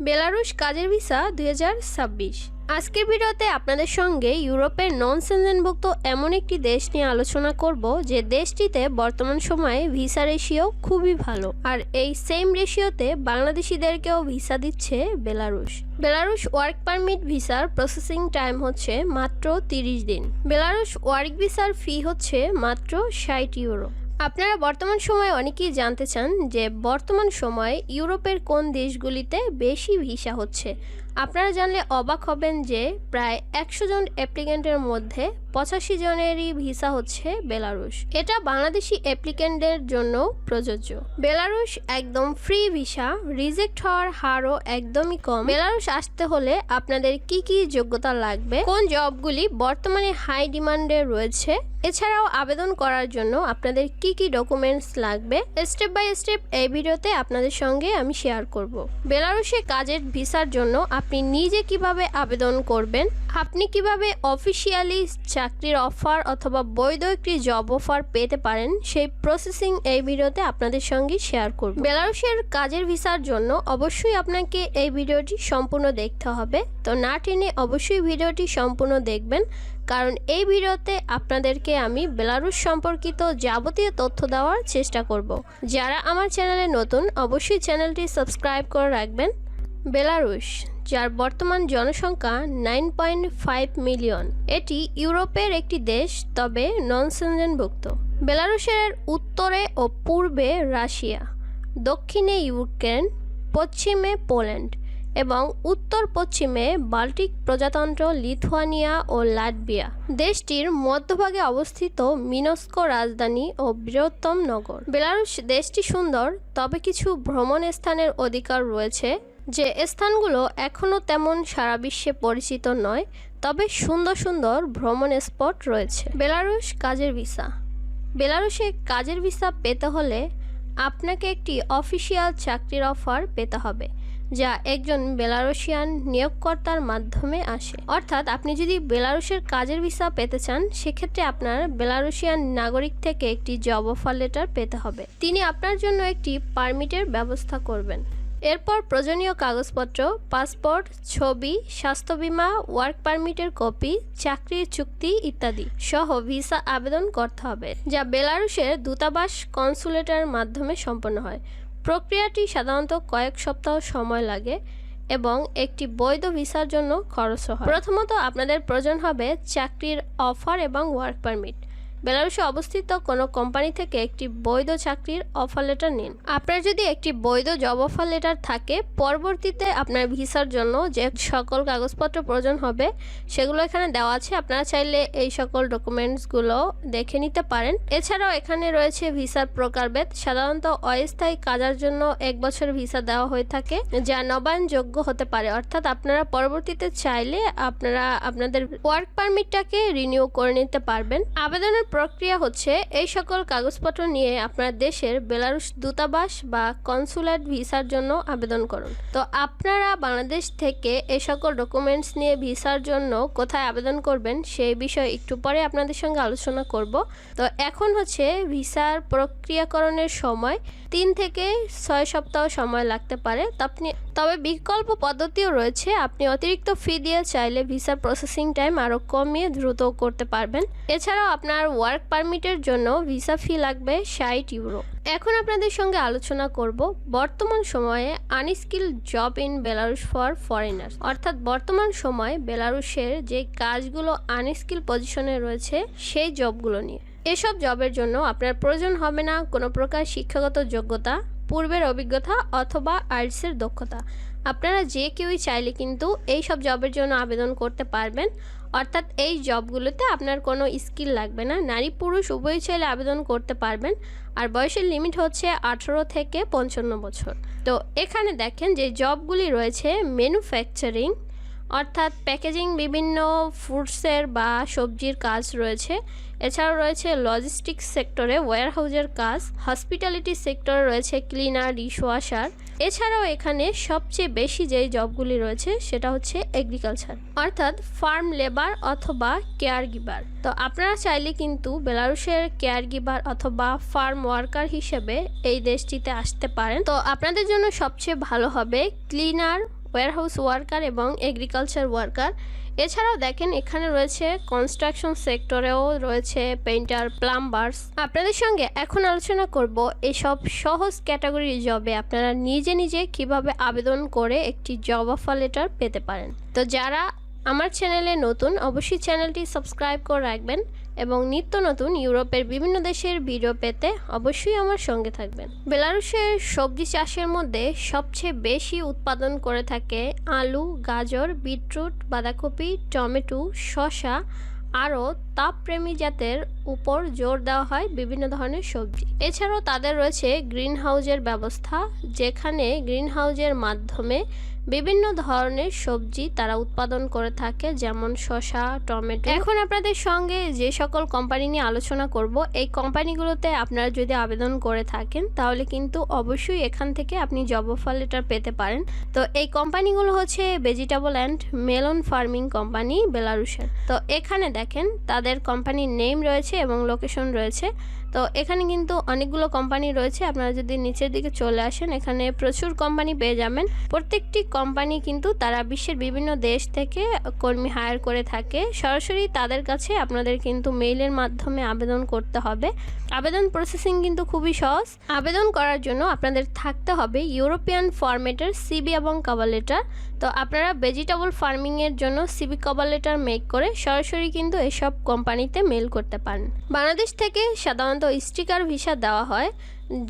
বেলারুশ কাজের ভিসা 2026। আজকের ভিডিওতে আপনাদের সঙ্গে ইউরোপের নন সেনজেনভুক্ত এমন একটি দেশ নিয়ে আলোচনা করব যে দেশটিতে বর্তমান সময়ে ভিসা রেশিও খুবই ভালো, আর এই সেম রেশিওতে বাংলাদেশিদেরকেও ভিসা দিচ্ছে বেলারুশ। বেলারুশ ওয়ার্ক পারমিট ভিসার প্রসেসিং টাইম হচ্ছে মাত্র 30 দিন। বেলারুশ ওয়ার্ক ভিসার ফি হচ্ছে মাত্র 60 ইউরো। আপনারা বর্তমান সময়ে অনেকেই জানতে চান যে বর্তমান সময়ে ইউরোপের কোন দেশগুলিতে বেশি ভিসা হচ্ছে। আপনারা জানলে অবাক হবেন যে প্রায় 100 জন অ্যাপ্লিক্যান্টের মধ্যে 85 জনেরই ভিসা হচ্ছে বেলারুশ। এটা বাংলাদেশি অ্যাপ্লিক্যান্টদের জন্য প্রযোজ্য। বেলারুশ একদম ফ্রি ভিসা, রিজেক্ট হওয়ার হারও একদমই কম। বেলারুশ আসতে হলে আপনাদের কি কি যোগ্যতা লাগবে, কোন জবগুলি বর্তমানে হাই ডিমান্ডে রয়েছে, এছাড়াও আবেদন করার জন্য আপনাদের কি কি ডকুমেন্টস লাগবে, স্টেপ বাই স্টেপ এই ভিডিওতে আপনাদের সঙ্গে আমি শেয়ার করব। বেলারুশে কাজের ভিসার জন্য আপনি নিজে কিভাবে আবেদন করবেন, আপনি কিভাবে অফিসিয়ালি চাকরির অফার অথবা বৈধ একটি জব অফার পেতে পারেন, সেই প্রসেসিং এই ভিডিওতে আপনাদের সঙ্গে শেয়ার করব। বেলারুশের কাজের ভিসার জন্য অবশ্যই আপনাকে এই ভিডিওটি সম্পূর্ণ দেখতে হবে। তো না টেনে অবশ্যই ভিডিওটি সম্পূর্ণ দেখবেন, কারণ এই ভিডিওতে আপনাদেরকে আমি বেলারুশ সম্পর্কিত যাবতীয় তথ্য দেওয়ার চেষ্টা করব। যারা আমার চ্যানেলে নতুন অবশ্যই চ্যানেলটি সাবস্ক্রাইব করে রাখবেন। বেলারুশ, যার বর্তমান জনসংখ্যা 9.5 মিলিয়ন, এটি ইউরোপের একটি দেশ, তবে নন সেনজেনভুক্ত। বেলারুশের উত্তরে ও পূর্বে রাশিয়া, দক্ষিণে ইউক্রেন, পশ্চিমে পোল্যান্ড এবং উত্তর পশ্চিমে বাল্টিক প্রজাতন্ত্র লিথুয়ানিয়া ও লাটভিয়া। দেশটির মধ্যভাগে অবস্থিত মিনস্ক রাজধানী ও বৃহত্তম নগর। বেলারুশ দেশটি সুন্দর, তবে কিছু ভ্রমণ স্থানের অধিকার রয়েছে, যে স্থানগুলো এখনও তেমন সারা বিশ্বে পরিচিত নয়, তবে সুন্দর সুন্দর ভ্রমণ স্পট রয়েছে। বেলারুশ কাজের ভিসা। বেলারুশে কাজের ভিসা পেতে হলে আপনাকে একটি অফিসিয়াল চাকরির অফার পেতে হবে, যা একজন বেলারুশিয়ান নিয়োগকর্তার মাধ্যমে আসে। অর্থাৎ আপনি যদি বেলারুশের কাজের ভিসা পেতে চান, সেক্ষেত্রে আপনার বেলারুশিয়ান নাগরিক থেকে একটি জব অফার লেটার পেতে হবে। তিনি আপনার জন্য একটি পারমিটের ব্যবস্থা করবেন। এরপর প্রয়োজনীয় কাগজপত্র, পাসপোর্ট, ছবি, স্বাস্থ্য বীমা, ওয়ার্ক পারমিটের কপি, চাকরির চুক্তি ইত্যাদি সহ ভিসা আবেদন করতে হবে, যা বেলারুশের দূতাবাস কনসুলেটের মাধ্যমে সম্পন্ন হয়। প্রক্রিয়াটি সাধারণত কয়েক সপ্তাহ সময় লাগে এবং একটি বৈধ ভিসার জন্য খরচ হয়। প্রথমত আপনাদের প্রয়োজন হবে চাকরির অফার এবং ওয়ার্ক পারমিট। বেলারুশে অবস্থিত কোনো কোম্পানি থেকে একটি বৈধ চাকরির অফার লেটার নিন। আপনার যদি একটি বৈধ জব অফার লেটার থাকে, পরবর্তীতে আপনার ভিসার জন্য যে সকল কাগজপত্র প্রয়োজন হবে সেগুলো এখানে দেওয়া আছে। আপনারা চাইলে এই সকল ডকুমেন্টসগুলো দেখে নিতে পারেন। এছাড়াও এখানে রয়েছে ভিসার প্রকারভেদ। সাধারণত অস্থায়ী কাজের জন্য 1 বছর ভিসা দেওয়া হয়ে থাকে, যা নবায়নযোগ্য হতে পারে। অর্থাৎ আপনারা পরবর্তীতে চাইলে আপনারা আপনাদের ওয়ার্ক পারমিটটাকে রিনিউ করে নিতে পারবেন। আবেদনের প্রক্রিয়া হচ্ছে এই সকল কাগজপত্র নিয়ে আপনার দেশের বেলারুশ দূতাবাস বা কনসুলেট ভিসার জন্য আবেদন করুন। তো আপনারা বাংলাদেশ থেকে এই সকল ডকুমেন্টস নিয়ে ভিসার জন্য কোথায় আবেদন করবেন সেই বিষয়ে একটু পরে আপনাদের সঙ্গে আলোচনা করব। তো এখন হচ্ছে ভিসার প্রক্রিয়াকরণের সময় 3 থেকে 6 সপ্তাহ সময় লাগতে পারে। তবে বিকল্প পদ্ধতিও রয়েছে। আপনি অতিরিক্ত ফি দিয়ে চাইলে ভিসার প্রসেসিং টাইম আরও কমিয়ে দ্রুত করতে পারবেন। এছাড়াও আপনার ওয়ার্ক পারমিটের জন্য ভিসা ফি লাগবে 60 ইউরো। এখন আপনাদের সঙ্গে আলোচনা করব বর্তমান সময়ে unskilled job in Belarus for foreigners. অর্থাৎ বর্তমান সময়ে বেলারুশের যে কাজগুলো আনস্কিল পজিশনে রয়েছে সেই জবগুলো নিয়ে। এসব জবের জন্য আপনার প্রয়োজন হবে না কোনো প্রকার শিক্ষাগত যোগ্যতা, পূর্বের অভিজ্ঞতা অথবা আইএলটিএসের দক্ষতা। আপনারা যে কেউই চাইলে কিন্তু এই সব জবের জন্য আবেদন করতে পারবেন। অর্থাৎ এই জবগুলোতে আপনার কোনো স্কিল লাগবে না। নারী পুরুষ উভয়ই চাইলে আবেদন করতে পারবেন। আর বয়সের লিমিট হচ্ছে 18 থেকে 55 বছর। তো এখানে দেখেন যে জবগুলি রয়েছে ম্যানুফ্যাকচারিং, অর্থাৎ প্যাকেজিং, বিভিন্ন ফুডসের বা সবজির কাজ রয়েছে। এছাড়াও রয়েছে লজিস্টিক্স সেক্টরে ওয়্যারহাউজের কাজ, হসপিটালিটি সেক্টরে রয়েছে ক্লিনার, ডিশওয়াশার। এছাড়াও এখানে সবচেয়ে বেশি যেই জবগুলি রয়েছে সেটা হচ্ছে এগ্রিকালচার, অর্থাৎ ফার্ম লেবার অথবা কেয়ার গিভার। তো আপনারা চাইলে কিন্তু বেলারুশের কেয়ার গিভার অথবা ফার্ম ওয়ার্কার হিসেবে এই দেশটিতে আসতে পারেন। তো আপনাদের জন্য সবচেয়ে ভালো হবে ক্লিনার, ওয়্যারহাউস ওয়ার্কার এবং এগ্রিকালচার ওয়ার্কার। এছাড়াও দেখেন এখানে রয়েছে কনস্ট্রাকশন সেক্টরেও রয়েছে পেইন্টার, প্লাম্বার্স। আপনাদের সঙ্গে এখন আলোচনা করব এসব সহজ ক্যাটাগরির জবে আপনারা নিজে নিজে কিভাবে আবেদন করে একটি জব অফার লেটার পেতে পারেন। তো যারা আমার চ্যানেলে নতুন অবশ্যই চ্যানেলটি সাবস্ক্রাইব করে রাখবেন এবং নিত্য নতুন ইউরোপের বিভিন্ন দেশের ভিডিও পেতে অবশ্যই আমার সঙ্গে থাকবেন। বেলারুশের সবজি চাষের মধ্যে সবচেয়ে বেশি উৎপাদন করে থাকে আলু, গাজর, বিটরুট, বাঁধাকপি, টমেটো, শসা আরও তাপপ্রেমী জাতের উপর জোর দেওয়া হয় বিভিন্ন ধরনের সবজি। এছাড়াও তাদের রয়েছে গ্রিন হাউজের ব্যবস্থা, যেখানে গ্রিন হাউজের মাধ্যমে বিভিন্ন ধরনের সবজি তারা উৎপাদন করে থাকে, যেমন শসা, টমেটো। এখন আপনাদের সঙ্গে যে সকল কোম্পানি নিয়ে আলোচনা করব, এই কোম্পানিগুলোতে আপনারা যদি আবেদন করে থাকেন তাহলে কিন্তু অবশ্যই এখান থেকে আপনি জব অফার লেটার পেতে পারেন। তো এই কোম্পানিগুলো হচ্ছে vegetable and melon farming company বেলারুশের। তো এখানে দেখেন তাদের কোম্পানির নেম রয়েছে এবং লোকেশন রয়েছে। তো এখানে কিন্তু অনেকগুলো কোম্পানি রয়েছে। আপনারা যদি নিচের দিকে চলে আসেন এখানে প্রচুর কোম্পানি পেয়ে যাবেন। প্রত্যেকটি কোম্পানি কিন্তু তারা বিশ্বের বিভিন্ন দেশ থেকে কর্মী হায়ার করে থাকে। সরাসরি তাদের কাছে আপনাদের কিন্তু মেইলের মাধ্যমে আবেদন করতে হবে। আবেদন প্রসেসিং কিন্তু খুবই সহজ। আবেদন করার জন্য আপনাদের থাকতে হবে ইউরোপিয়ান ফরম্যাটের সিবি এবং কভার লেটার। তো আপনারা ভেজিটেবল ফার্মিংয়ের জন্য সিবি কভার লেটার মেক করে সরাসরি কিন্তু এসব কোম্পানিতে মেল করতে পারেন। বাংলাদেশ থেকে সাধারণত স্টিকার ভিসা দেওয়া হয়,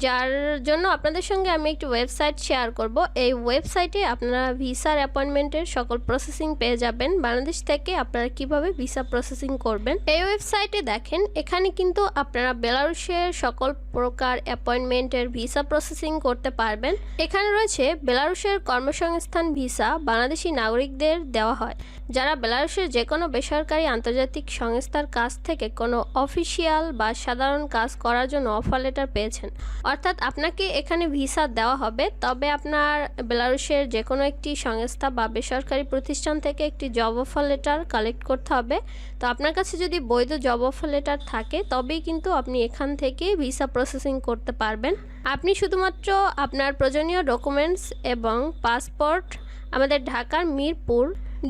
যার জন্য আপনাদের সঙ্গে আমি একটি ওয়েবসাইট শেয়ার করব। এই ওয়েবসাইটে আপনারা ভিসার অ্যাপয়েন্টমেন্টের সকল প্রসেসিং পেয়ে যাবেন। বাংলাদেশ থেকে আপনারা কিভাবে ভিসা প্রসেসিং করবেন এই ওয়েবসাইটে দেখেন এখানে কিন্তু আপনারা বেলারুশের সকল প্রকার অ্যাপয়েন্টমেন্টের ভিসা প্রসেসিং করতে পারবেন। এখানে রয়েছে বেলারুশের কর্মসংস্থান ভিসা, বাংলাদেশি নাগরিকদের দেওয়া হয় যারা বেলারুশের যে কোনো বেসরকারি আন্তর্জাতিক সংস্থার কাছ থেকে কোনো অফিসিয়াল বা সাধারণ কাজ করার জন্য অফার লেটার পেয়েছেন। অর্থাৎ আপনাকে এখানে ভিসা দেওয়া হবে, তবে আপনার বেলারুশের যে কোনো একটি সংস্থা বা বেসরকারি প্রতিষ্ঠান থেকে একটি জব অফার লেটার কালেক্ট করতে হবে। তো আপনার কাছে যদি বৈধ জব অফার লেটার থাকে তবেই কিন্তু আপনি এখান থেকে ভিসা প্রসেসিং করতে পারবেন। আপনি শুধুমাত্র আপনার প্রয়োজনীয় ডকুমেন্টস এবং পাসপোর্ট আমাদের ঢাকার মিরপুর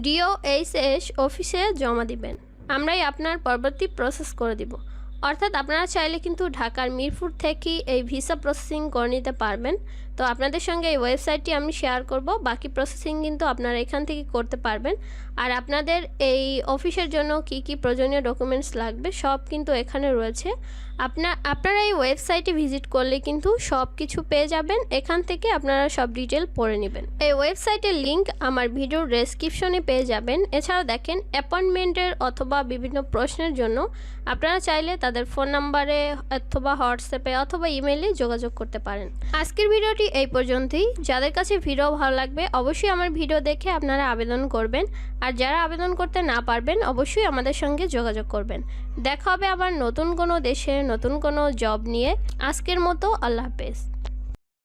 DOHS অফিসে জমা দিবেন। আমরাই আপনার পরবর্তী প্রসেস করে দিব। অর্থাৎ আপনারা চাইলে কিন্তু ঢাকার মিরপুর থেকেই এই ভিসা প্রসেসিং করে নিতে পারবেন। তো আপনাদের সঙ্গে এই ওয়েবসাইটটি আমি শেয়ার করব, বাকি প্রসেসিং কিন্তু আপনারা এখান থেকে করতে পারবেন। আর আপনাদের এই অফিসের জন্য কি কি প্রয়োজনীয় ডকুমেন্টস লাগবে সব কিন্তু এখানে রয়েছে। আপনারা এই ওয়েবসাইটে ভিজিট করলে কিন্তু সব কিছু পেয়ে যাবেন। এখান থেকে আপনারা সব ডিটেল পড়ে নেবেন। এই ওয়েবসাইটের লিঙ্ক আমার ভিডিওর ডেসক্রিপশনে পেয়ে যাবেন। এছাড়াও দেখেন অ্যাপয়েন্টমেন্টের অথবা বিভিন্ন প্রশ্নের জন্য আপনারা চাইলে তাদের ফোন নাম্বারে অথবা হোয়াটসঅ্যাপে অথবা ইমেইলে যোগাযোগ করতে পারেন। আজকের ভিডিওটি এই পর্যন্তই। যাদের কাছে ভিডিও ভালো লাগবে অবশ্যই আমার ভিডিও দেখে আপনারা আবেদন করবেন, আর যারা আবেদন করতে না পারবেন অবশ্যই আমাদের সঙ্গে যোগাযোগ করবেন। দেখা হবে আবার নতুন কোনো দেশে নতুন কোনো জব নিয়ে। আজকের মতো আল্লাহ হাফেজ।